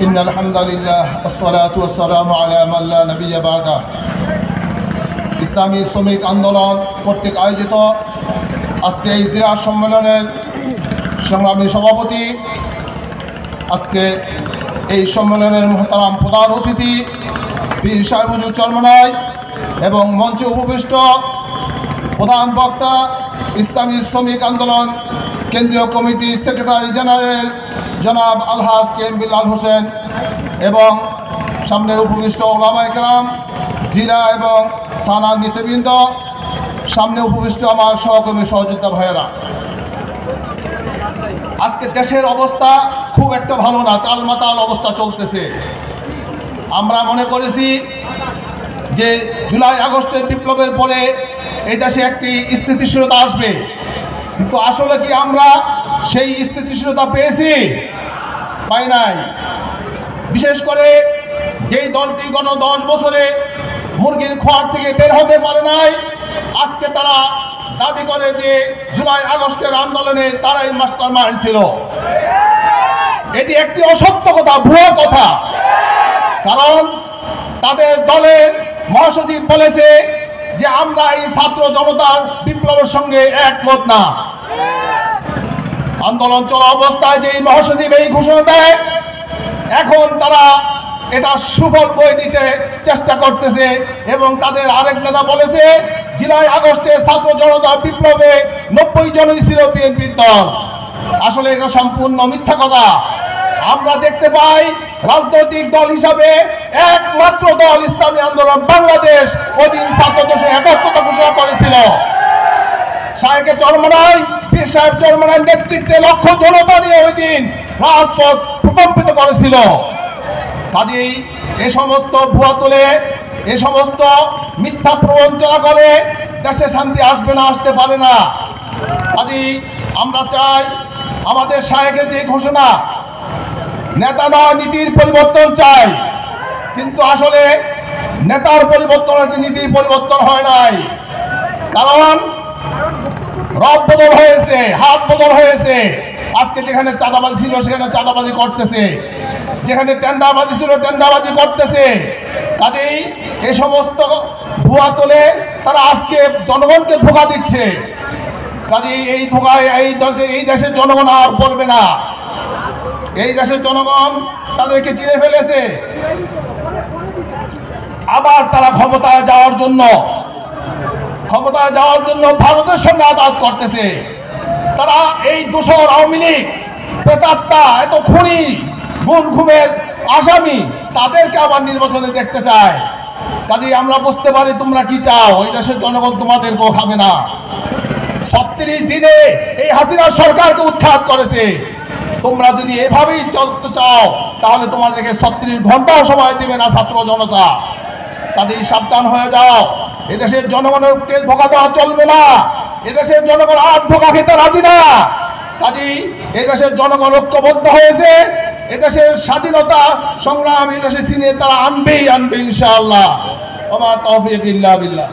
ইন্নাল হামদুলিল্লাহ ওয়াসসালাতু ওয়াসসালামু আলা মান লা নাবিয়্যা বা'দা। ইসলামী শ্রমিক আন্দোলন কর্তৃক আয়োজিত আজকে এই জিয়া সম্মেলনের সংগ্রামী সভাপতি, আজকে এই সম্মেলনের মহতারাম প্রধান অতিথি পীর সাহেব হুজুর চরমনাই এবং মঞ্চে উপবিষ্ট প্রধান বক্তা ইসলামী শ্রমিক আন্দোলন কেন্দ্রীয় কমিটির সেক্রেটারি জেনারেল জনাব আলহাজ কেএম বিল্লাল হোসেন এবং সামনে উপবিষ্ট ওলামায়ে কেরাম, জেলা এবং থানার নেতৃবৃন্দ, সামনে উপবিষ্ট আমার সহকর্মী সহযোদ্ধা ভাইয়েরা, আজকে দেশের অবস্থা খুব একটা ভালো না, তালমাতাল অবস্থা চলতেছে। আমরা মনে করেছি যে জুলাই আগস্টের বিপ্লবের পরে এই দেশে একটি স্থিতিশীলতা আসবে, কিন্তু আসলে কি আমরা সেই স্থিতিশীলতা পেয়েছি? পাই নাই। বিশেষ করে যেই দলটি গত 10 বছরে মুরগির খোয়ার থেকে বের হতে পারে নাই, আজকে তারা দাবি করে যে জুলাই আগস্টের আন্দোলনে তারাই মাস্টারমাইন্ড ছিল। এটি একটি অসত্য কথা, ভুয়া কথা। কারণ তাদের দলের মহাসচিব বলেছে যে আমরা এই ছাত্র জনতার বিপ্লবের সঙ্গে একমত না। আন্দোলন চলা অবস্থায় যে মহাসচিব এই ঘোষণা দেয়, এখন তারা এটা সুফল বয়ে নিতে চেষ্টা করতেছে এবং তাদের আরেক নেতা বলেছে জুলাই আগস্টে ছাত্র জনতার বিপ্লবে 90 জনই ছিল বিএনপির দল। আসলে এটা সম্পূর্ণ মিথ্যা কথা। আমরা দেখতে পাই রাজনৈতিক দল হিসাবে একমাত্র দল ইসলামী আন্দোলন বাংলাদেশ ওদিন ছাত্র দেশে একত্রতা ঘোষণা করেছিল। শাহেকে চরমনাই, পীর সাহেব চরমনাইয়ের নেতৃত্বে লক্ষ জনতা নিয়ে ওই দিন রাজপথ প্রকম্পিত করেছিল। কাজেই এ সমস্ত ভুয়া তোলে, এ সমস্ত মিথ্যা প্রবঞ্চনা করে দেশে শান্তি আসবে না, আসতে পারে না। কাজেই আমরা চাই আমাদের শাহেকের যে ঘোষণা, নেতা নয় নীতির পরিবর্তন চাই, কিন্তু আসলে নেতার পরিবর্তন হয়েছে, নীতির পরিবর্তন হয় নাই। কারণ রব বদল হয়েছে, হাত বদল হয়েছে। আজকে যেখানে চাঁদাবাজি ছিল সেখানে চাঁদাবাজি করতেছে, যেখানে টেন্ডারবাজি ছিল টেন্ডারবাজি করতেছে। কাজেই এই সমস্ত ভুয়া তোলে তারা আজকে জনগণকে ধোঁকা দিচ্ছে। কাজেই এই ধোঁকায় এই দেশের জনগণ আর পড়বে না। এই দেশের জনগণ তাদেরকে চিনে ফেলেছে। আবার তারা ক্ষমতায় যাওয়ার জন্য ভারতের সঙ্গে আঘাত করতেছে। তারা এই দোসর আওয়ামী লীগ, প্রেতাত্মা, এত খুনি, গুম খুমের আসামি, তাদেরকে আবার নির্বাচনে দেখতে চায়। কাজেই আমরা বুঝতে পারি তোমরা কি চাও। এই দেশের জনগণ তোমাদেরকেও খাবে না। 36 দিনে এই হাসিনা সরকারকে উৎখাত করেছে। তোমরা যদি এভাবেই চলতে চাও তাহলে তোমাদেরকে 36 ঘন্টাও সময় দেবে না ছাত্র জনতা। কাজেই সাবধান হয়ে যাও। এদেশের জনগণকে ধোঁকা দেওয়া চলবে না। এদেশের জনগণ আর ধোঁকা খেতে রাজি না। কাজেই এদেশের জনগণ ঐক্যবদ্ধ হয়েছে। এদেশের স্বাধীনতা সংগ্রাম এদেশে সিনে তারা আনবে ইনশাআল্লাহ। ওয়া মা তাওফীক ইল্লা বিল্লাহ।